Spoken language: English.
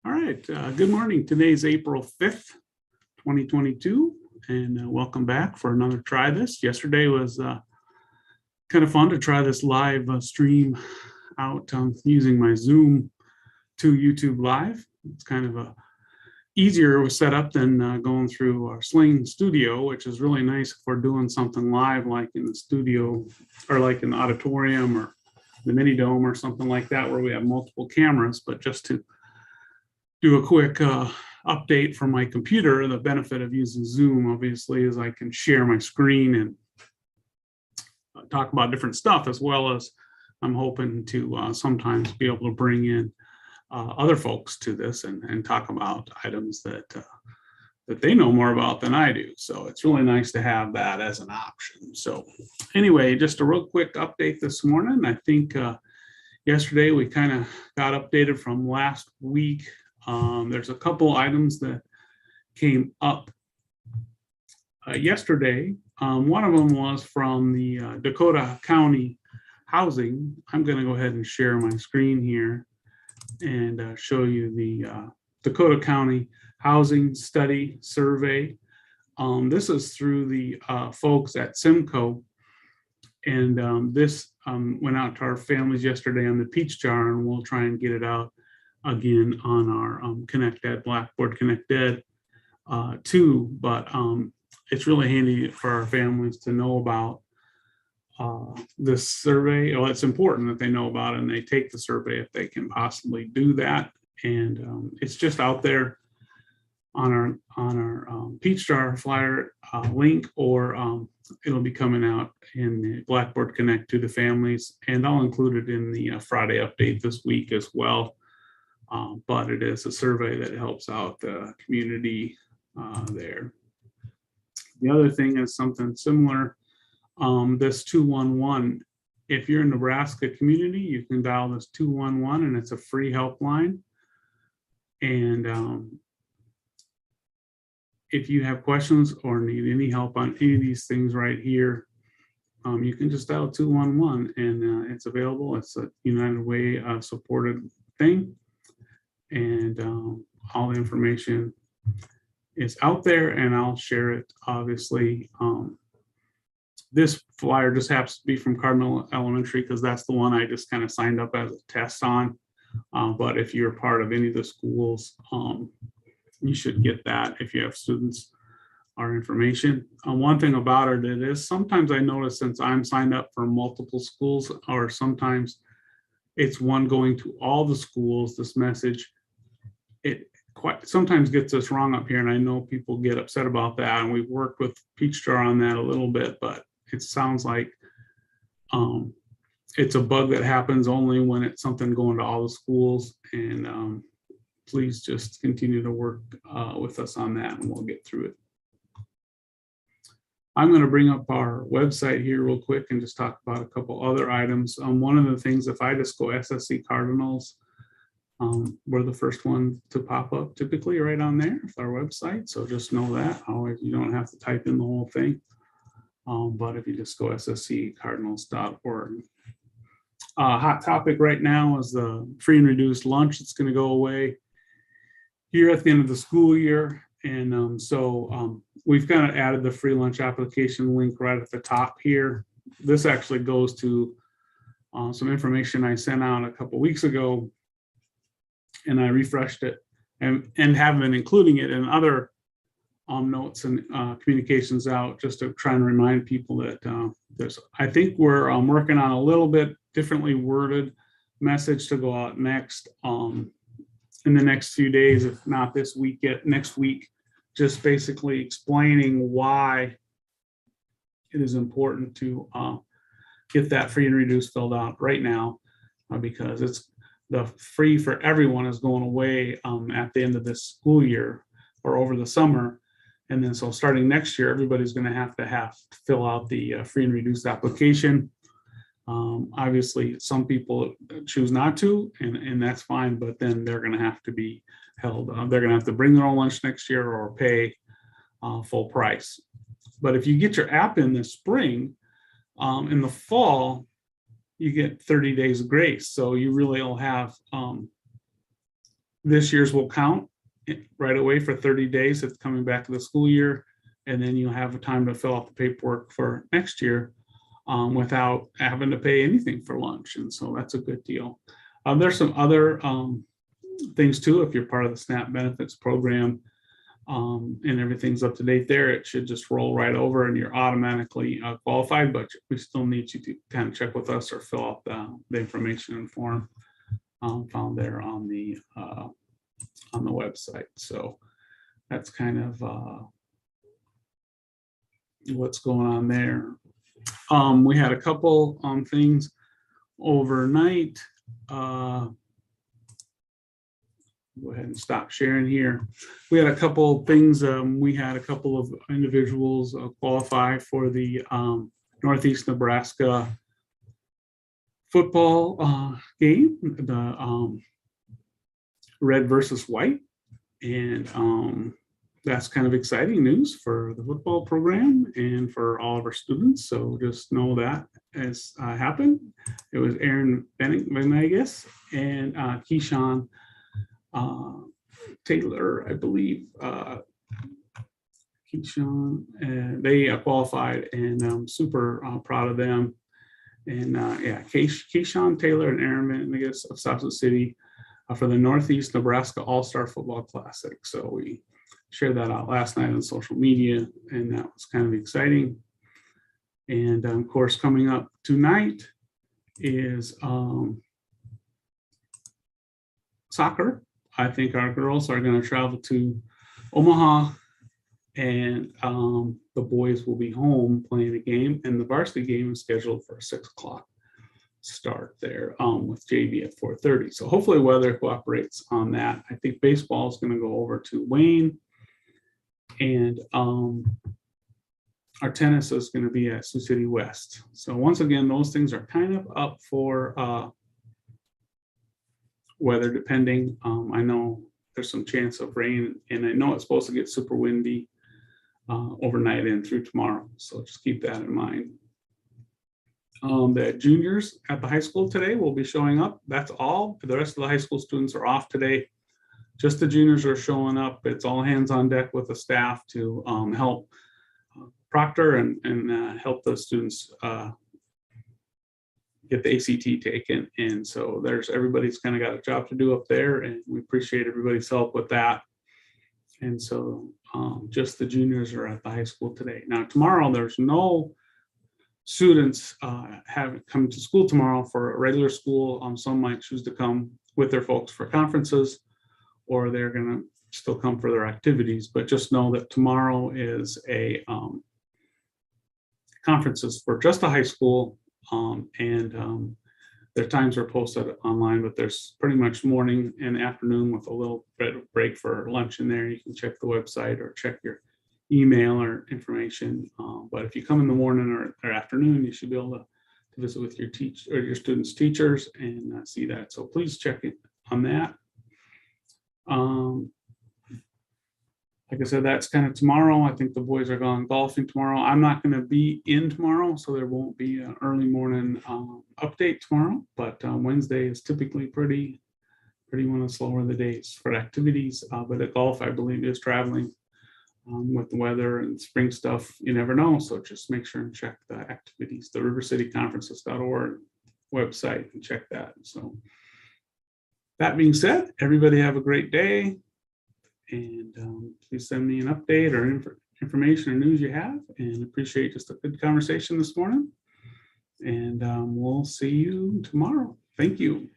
All right, good morning. Today's April 5th, 2022, and welcome back for another try this. Yesterday was kind of fun to try this live stream out using my Zoom to YouTube Live. It's kind of a easier setup than going through our Sling Studio, which is really nice if we're doing something live like in the studio or like in the auditorium or the mini dome or something like that where we have multiple cameras, but just to do a quick update from my computer. The benefit of using Zoom, obviously, is I can share my screen and talk about different stuff, as well as I'm hoping to sometimes be able to bring in other folks to this and talk about items that they know more about than I do. So it's really nice to have that as an option. So anyway, just a real quick update this morning. I think yesterday we kind of got updated from last week. There's a couple items that came up yesterday. One of them was from the Dakota County Housing. I'm going to go ahead and share my screen here and show you the Dakota County Housing Study Survey. This is through the folks at Simcoe, and this went out to our families yesterday on the Peach Jar, and we'll try and get it out again on our ConnectEd, Blackboard ConnectEd too, but it's really handy for our families to know about this survey. Well, it's important that they know about it and they take the survey if they can possibly do that. And it's just out there on our Peach Jar flyer link, or it'll be coming out in the Blackboard Connect to the families, and I'll include it in the Friday update this week as well. But it is a survey that helps out the community there. The other thing is something similar. This 211, if you're in Nebraska community, you can dial this 211 and it's a free helpline. And if you have questions or need any help on any of these things right here, you can just dial 211 and it's available. It's a United Way supported thing. And all the information is out there, and I'll share it, obviously. This flyer just happens to be from Cardinal Elementary because that's the one I just kind of signed up as a test on. But if you're part of any of the schools, you should get that if you have students, our information. One thing about it is sometimes I notice, since I'm signed up for multiple schools, or sometimes it's one going to all the schools, this message, it quite sometimes gets us wrong up here, and I know people get upset about that, and we've worked with Peach Jar on that a little bit, but it sounds like it's a bug that happens only when it's something going to all the schools. And please just continue to work with us on that, and we'll get through it. I'm going to bring up our website here real quick and just talk about a couple other items. One of the things, if I just go SSC Cardinals, we're the first one to pop up typically right on there with our website. So just know that. Always, you don't have to type in the whole thing. But if you just go ssccardinals.org. Hot topic right now is the free and reduced lunch. It's going to go away here at the end of the school year. And so we've kind of added the free lunch application link right at the top here. This actually goes to some information I sent out a couple weeks ago, and I refreshed it and have been including it in other notes and communications out, just to try and remind people that I think we're working on a little bit differently worded message to go out next in the next few days, if not this week, yet next week, just basically explaining why it is important to get that free and reduced filled out right now, because it's the free for everyone is going away at the end of this school year or over the summer. And then so starting next year, everybody's going to have to fill out the free and reduced application. Obviously, some people choose not to, and that's fine, but then they're going to have to be held. They're going to have to bring their own lunch next year or pay full price. But if you get your app in the spring, in the fall, you get 30 days of grace. So you really will have This year's will count right away for 30 days. It's coming back to the school year. And then you'll have time to fill out the paperwork for next year without having to pay anything for lunch. And so that's a good deal. There's some other things too. If you're part of the SNAP benefits program and everything's up to date there, it should just roll right over and you're automatically qualified, but we still need you to kind of check with us or fill out the information and form found there on the website. So that's kind of what's going on there. We had a couple things overnight. Go ahead and stop sharing here. We had a couple things. We had a couple of individuals qualify for the Northeast Nebraska football game, the red versus white. And that's kind of exciting news for the football program and for all of our students. So just know that has happened. It was Aaron Venegas and Keyshawn Taylor, I believe. Keyshawn, they qualified, and I'm super proud of them. And yeah, Keyshawn Taylor and Aaron Venegas of South City for the Northeast Nebraska All-Star Football Classic. So we shared that out last night on social media, and that was kind of exciting. And of course, coming up tonight is soccer. I think our girls are going to travel to Omaha, and the boys will be home playing a game, and the varsity game is scheduled for a 6 o'clock start there with JV at 4:30. So hopefully weather cooperates on that. I think baseball is going to go over to Wayne, and our tennis is going to be at Sioux City West. So once again, those things are kind of up for weather depending. I know there's some chance of rain, and I know it's supposed to get super windy overnight and through tomorrow. So just keep that in mind. The juniors at the high school today will be showing up. That's all. The rest of the high school students are off today. Just the juniors are showing up. It's all hands on deck with the staff to help proctor and help the students get the ACT taken. And so everybody's kind of got a job to do up there, and we appreciate everybody's help with that. And so just the juniors are at the high school today. Now tomorrow there's no students haven't come to school tomorrow for a regular school. Some might choose to come with their folks for conferences, or they're going to still come for their activities. But just know that tomorrow is a conferences for just the high school, and their times are posted online, but there's pretty much morning and afternoon with a little bit of break for lunch in there. You can check the website or check your email or information. But if you come in the morning or afternoon, you should be able to visit with your your students' teachers and see that. So please check it on that. Like I said, that's kind of tomorrow. I think the boys are going golfing tomorrow. I'm not going to be in tomorrow, so there won't be an early morning update tomorrow. But Wednesday is typically pretty one of the slower of the days for activities. But at golf, I believe, is traveling. With the weather and spring stuff, you never know. So just make sure and check the activities, the rivercityconferences.org website, and check that. So that being said, everybody have a great day. And please send me an update or information or news you have. And appreciate just a good conversation this morning. And we'll see you tomorrow. Thank you.